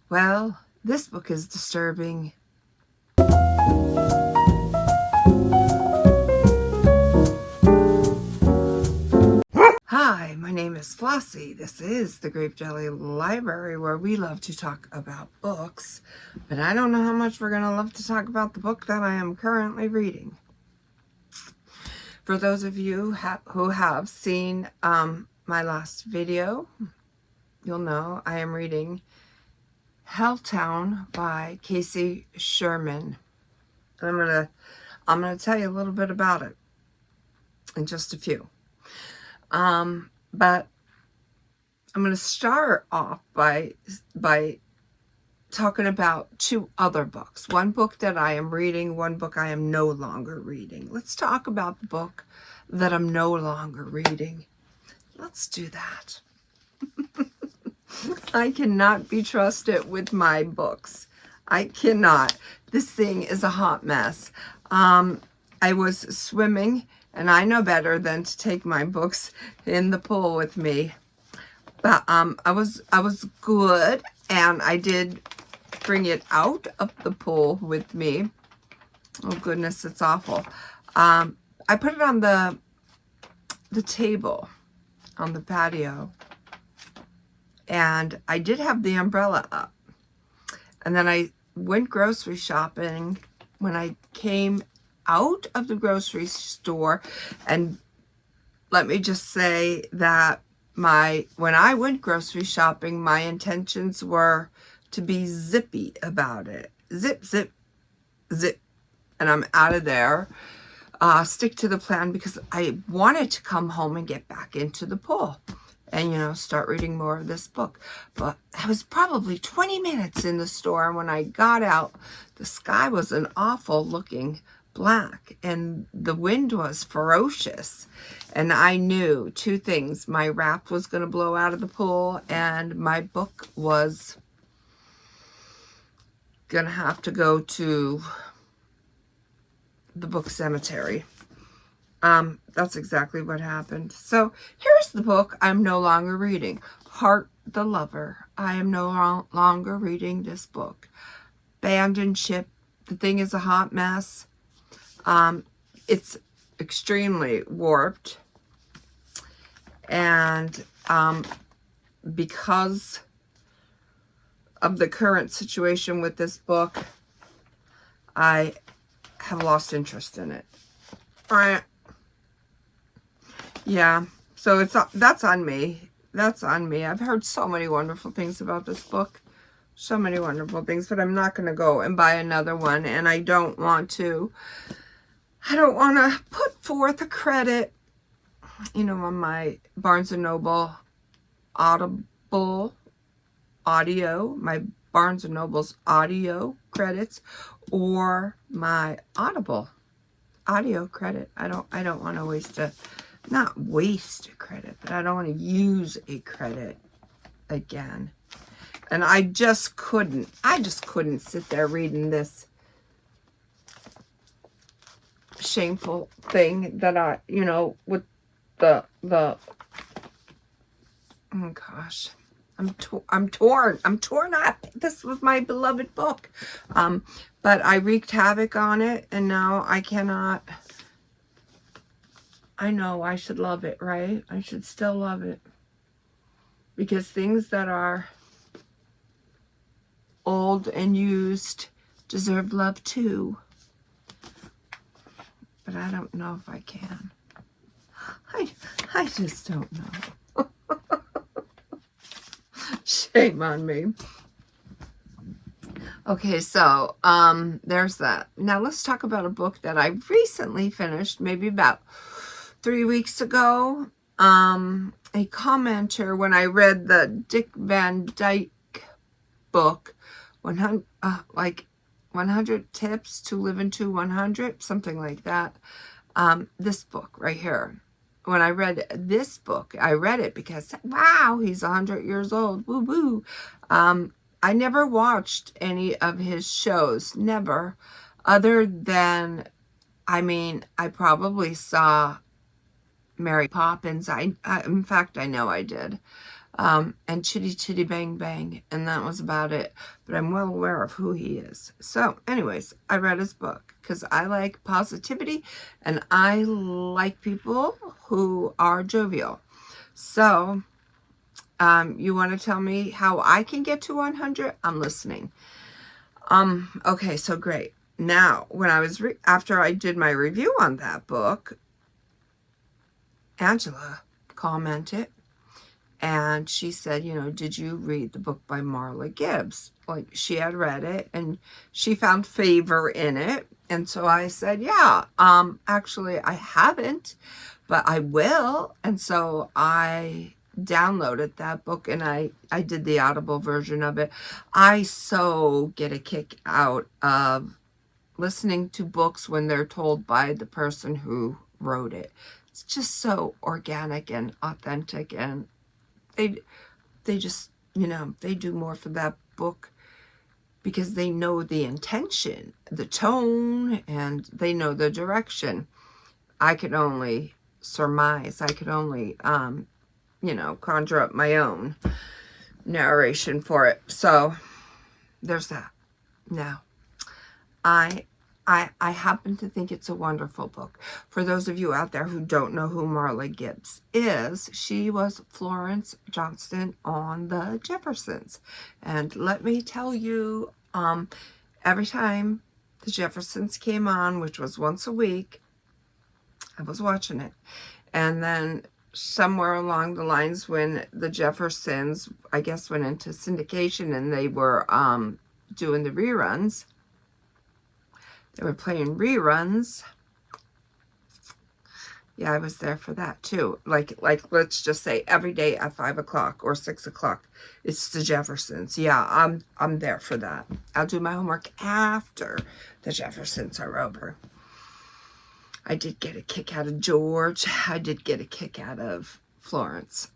Well, this book is disturbing. Hi, my name is Flossie. This is the Grape Jelly Library, where we love to talk about books, but I don't know how much we're going to love to talk about the book that I am currently reading. For those of you who have seen my last video, you'll know I am reading Helltown by Casey Sherman. And I'm gonna tell you a little bit about it in just a few. But I'm gonna start off by talking about two other books. One book that I am reading, one book I am no longer reading. Let's talk about the book that I'm no longer reading. Let's do that. I cannot be trusted with my books. I cannot. This thing is a hot mess. I was swimming, and I know better than to take my books in the pool with me. But I was good, and I did bring it out of the pool with me. Oh goodness, it's awful. I put it on the table on the patio, and I did have the umbrella up. And then I went grocery shopping. When I came out of the grocery store, and let me just say that when I went grocery shopping, my intentions were to be zippy about it. Zip, zip, zip. And I'm out of there. Stick to the plan, because I wanted to come home and get back into the pool and, start reading more of this book. But I was probably 20 minutes in the store, and when I got out, the sky was an awful looking black, and the wind was ferocious. And I knew two things: my raft was going to blow out of the pool, and my book was going to have to go to the book cemetery. That's exactly what happened. So here's the book I'm no longer reading. Heart the Lover. I am no longer reading this book. Abandoned Ship. The thing is a hot mess. It's extremely warped. And because of the current situation with this book, I have lost interest in it. All right. Yeah, so that's on me. That's on me. I've heard so many wonderful things about this book. So many wonderful things, but I'm not going to go and buy another one, and I don't want to put forth a credit, on my Barnes & Noble Audible audio, my Barnes & Noble's audio credits, or my Audible audio credit. I don't want to not waste a credit, but I don't want to use a credit again. And I just couldn't sit there reading this shameful thing that I, with the oh gosh, I'm torn up. This was my beloved book. But I wreaked havoc on it, and now I cannot. I know I should love it, right? I should still love it. Because things that are old and used deserve love too. But I don't know if I can. I just don't know. Shame on me. Okay, so there's that. Now let's talk about a book that I recently finished, maybe about 3 weeks ago. A commenter, when I read the Dick Van Dyke book, 100 Tips to Live into 100, something like that. This book right here. When I read this book, I read it because, wow, he's 100 years old. Woo woo. I never watched any of his shows, never, other than, I probably saw Mary Poppins. In fact, I know I did. and Chitty Chitty Bang Bang, and that was about it. But I'm well aware of who he is. So anyways, I read his book because I like positivity and I like people who are jovial. So you want to tell me how I can get to 100? I'm listening. Okay, so great. Now, when I was after I did my review on that book, Angela commented and she said, you know, did you read the book by Marla Gibbs? Like, she had read it and she found favor in it. And so I said, yeah, actually I haven't, but I will. And so I downloaded that book and I did the Audible version of it. I so get a kick out of listening to books when they're told by the person who wrote it. It's just so organic and authentic, and they just, you know, they do more for that book because they know the intention, the tone, and they know the direction. I could only surmise. I could only, you know, conjure up my own narration for it. So there's that. Now, I happen to think it's a wonderful book. For those of you out there who don't know who Marla Gibbs is, she was Florence Johnston on the Jeffersons. And let me tell you, every time the Jeffersons came on, which was once a week, I was watching it. And then somewhere along the lines when the Jeffersons, I guess, went into syndication and they were doing the reruns, they were playing reruns. Yeah, I was there for that too. Like let's just say every day at 5 o'clock or 6 o'clock, it's the Jeffersons. Yeah, I'm there for that. I'll do my homework after the Jeffersons are over. I did get a kick out of George. I did get a kick out of Florence.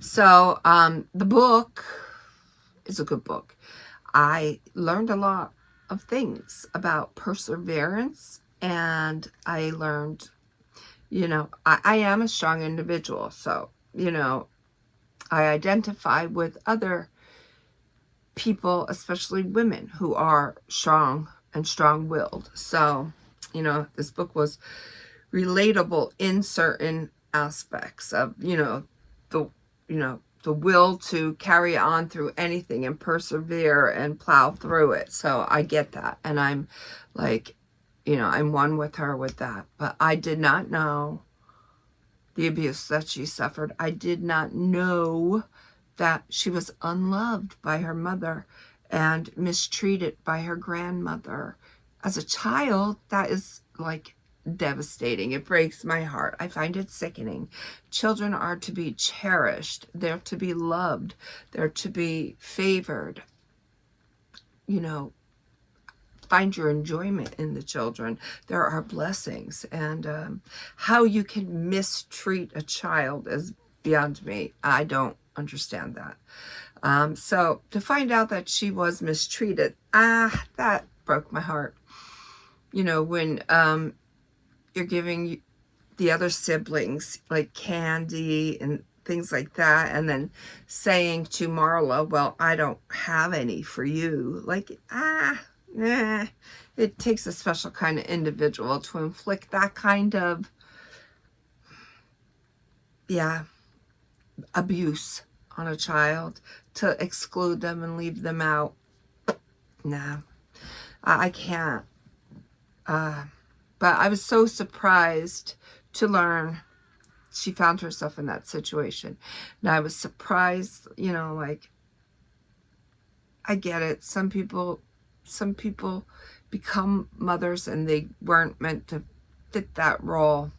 So the book is a good book. I learned a lot of things about perseverance, and I learned, you know, I am a strong individual. So, you know, I identify with other people, especially women who are strong and strong-willed. So, you know, this book was relatable in certain aspects of, you know, the will to carry on through anything and persevere and plow through it. So I get that. And I'm like, you know, I'm one with her with that. But I did not know the abuse that she suffered. I did not know that she was unloved by her mother and mistreated by her grandmother. As a child, that is like devastating. It breaks my heart. I find it sickening. Children are to be cherished. They're to be loved. They're to be favored. You know, find your enjoyment in the children. There are blessings. And how you can mistreat a child is beyond me. I don't understand that. So to find out that she was mistreated, that broke my heart. You know, when you're giving the other siblings like candy and things like that, and then saying to Marla, well, I don't have any for you. Like, it takes a special kind of individual to inflict that kind of, abuse on a child, to exclude them and leave them out. Nah, I can't. But I was so surprised to learn she found herself in that situation. Now, I was surprised, you know, like, I get it. Some people become mothers and they weren't meant to fit that role.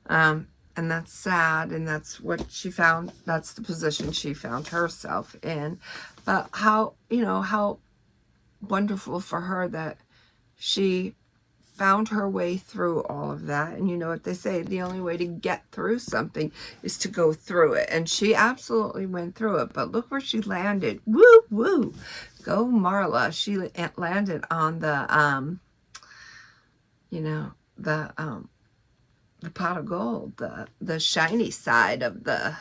And that's sad, and that's what she found. That's the position she found herself in. But how, you know, how wonderful for her that she found her way through all of that. And you know what they say, the only way to get through something is to go through it. And she absolutely went through it. But look where she landed. Woo, woo. Go Marla. She landed on the, you know, the the pot of gold, the shiny side of the,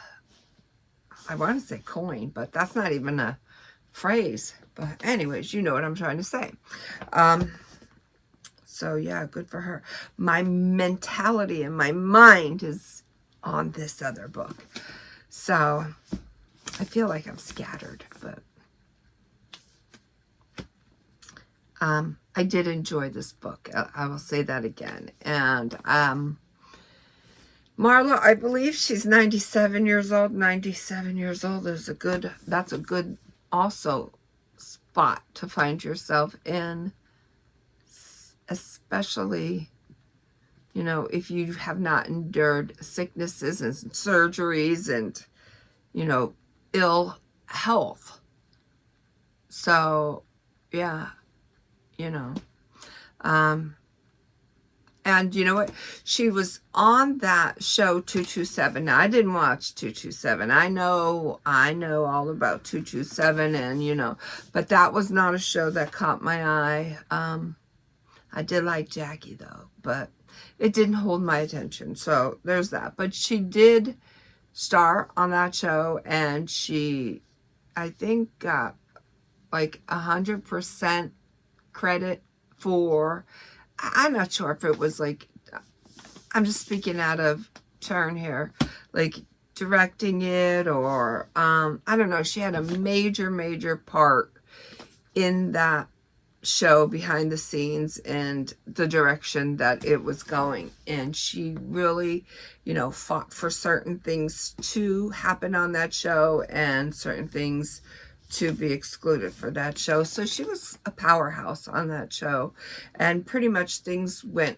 I want to say coin, but that's not even a phrase. But anyways, you know what I'm trying to say. So yeah, good for her. My mentality and my mind is on this other book. So I feel like I'm scattered, but I did enjoy this book. I will say that again. And Marla, I believe she's 97 years old. 97 years old is that's a good also spot to find yourself in, especially, you know, if you have not endured sicknesses and surgeries and, you know, ill health. So, yeah, you know, and you know what? She was on that show 227. Now, I didn't watch 227. I know all about 227 and, you know, but that was not a show that caught my eye. I did like Jackie though, but it didn't hold my attention. So there's that. But she did star on that show, and she, I think, got like 100% credit for, I'm not sure if it was like, I'm just speaking out of turn here, like directing it or, I don't know. She had a major part in that show behind the scenes and the direction that it was going. And she really, you know, fought for certain things to happen on that show and certain things to be excluded for that show. So she was a powerhouse on that show, and pretty much things went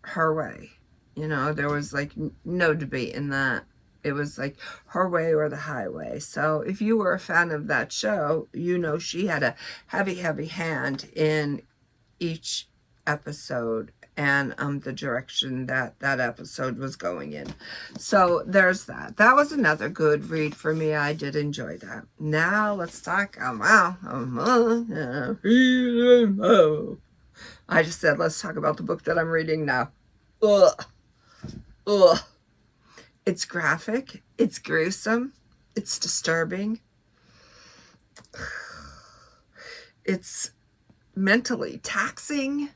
her way. You know, there was like no debate in that. It was like her way or the highway. So if you were a fan of that show, you know she had a heavy hand in each episode and the direction that episode was going in. So there's that. That was another good read for me. I did enjoy that. Now let's talk. I just said let's talk about the book that I'm reading now. Ugh. It's graphic. It's gruesome. It's disturbing. It's mentally taxing.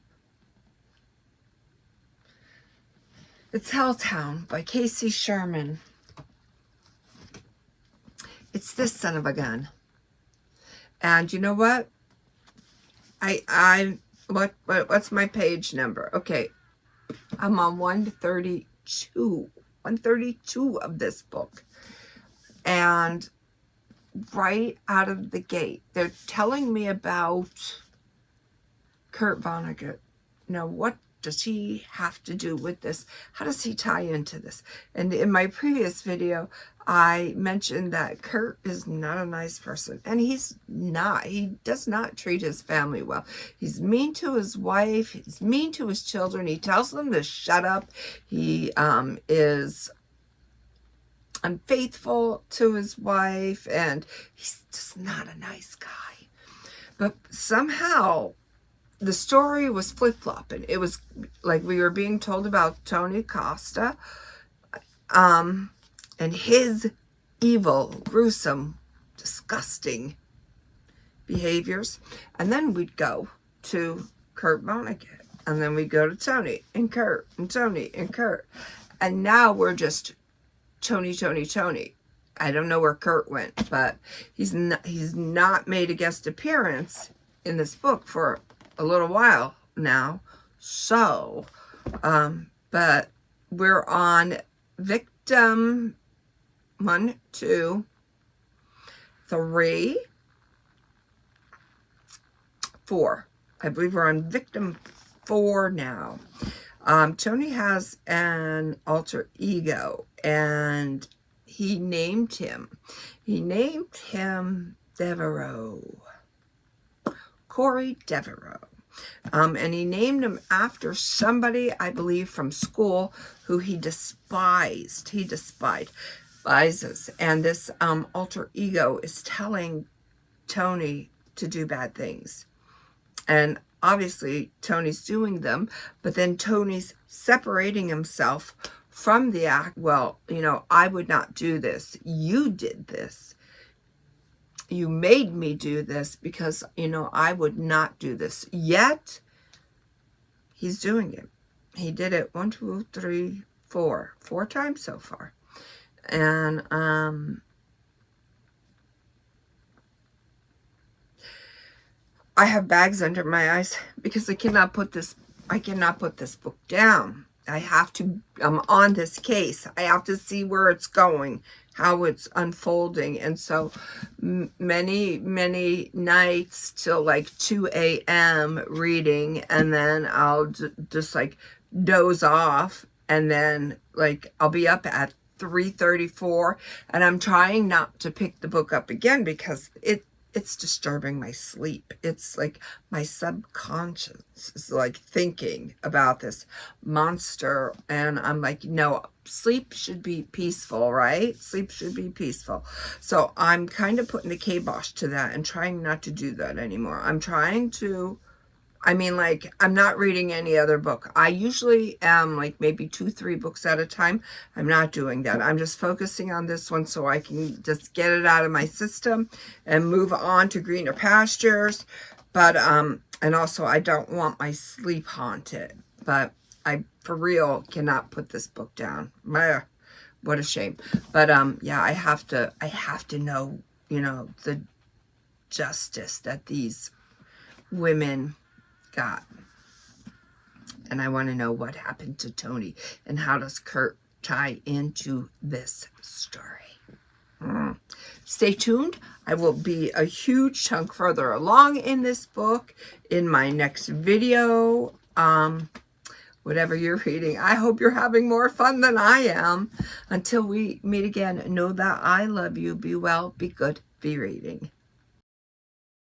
It's Helltown by Sherman. It's this son of a gun. And you know what? What's my page number? Okay. I'm on 132. 132 of this book. And right out of the gate, they're telling me about Kurt Vonnegut. Now, what does he have to do with this? How does he tie into this? And in my previous video, I mentioned that Kurt is not a nice person. And he's not. He does not treat his family well. He's mean to his wife. He's mean to his children. He tells them to shut up. He is unfaithful to his wife. And he's just not a nice guy. But somehow the story was flip-flopping. It was like we were being told about Tony Costa and his evil, gruesome, disgusting behaviors. And then we'd go to Kurt Vonnegut. And then we'd go to Tony and Kurt and Tony and Kurt. And now we're just Tony. I don't know where Kurt went, but he's not made a guest appearance in this book for a little while now. So, but we're on victim 1, 2, 3, 4. I believe we're on victim 4 now. Tony has an alter ego, and he named him Devereaux. Corey Devereaux. And he named him after somebody, I believe, from school who he despised. He despises. And this alter ego is telling Tony to do bad things. And obviously Tony's doing them, but then Tony's separating himself from the act. Well, you know, I would not do this. You did this. You made me do this because, you know, I would not do this. Yet, he's doing it. He did it 1, 2, 3, 4 times so far. And, I have bags under my eyes because I cannot put this book down. I'm on this case. I have to see where it's going, how it's unfolding. And so many nights till like 2 a.m. reading, and then I'll just like doze off, and then like I'll be up at 3:34, and I'm trying not to pick the book up again because it's disturbing my sleep. It's like my subconscious is like thinking about this monster. And I'm like, no, sleep should be peaceful, right? Sleep should be peaceful. So I'm kind of putting the kibosh to that and trying not to do that anymore. I'm trying to, I mean, like, I'm not reading any other book. I usually am like maybe 2, 3 books at a time. I'm not doing that. I'm just focusing on this one so I can just get it out of my system and move on to greener pastures. But, and also I don't want my sleep haunted. But I, for real, cannot put this book down. What a shame. But, yeah, I have to know, you know, the justice that these women got. And I want to know what happened to Tony and how does Kurt tie into this story. Stay tuned. I will be a huge chunk further along in this book in my next video. Whatever you're reading, I hope you're having more fun than I am. Until we meet again, know that I love you. Be well, be good, be reading.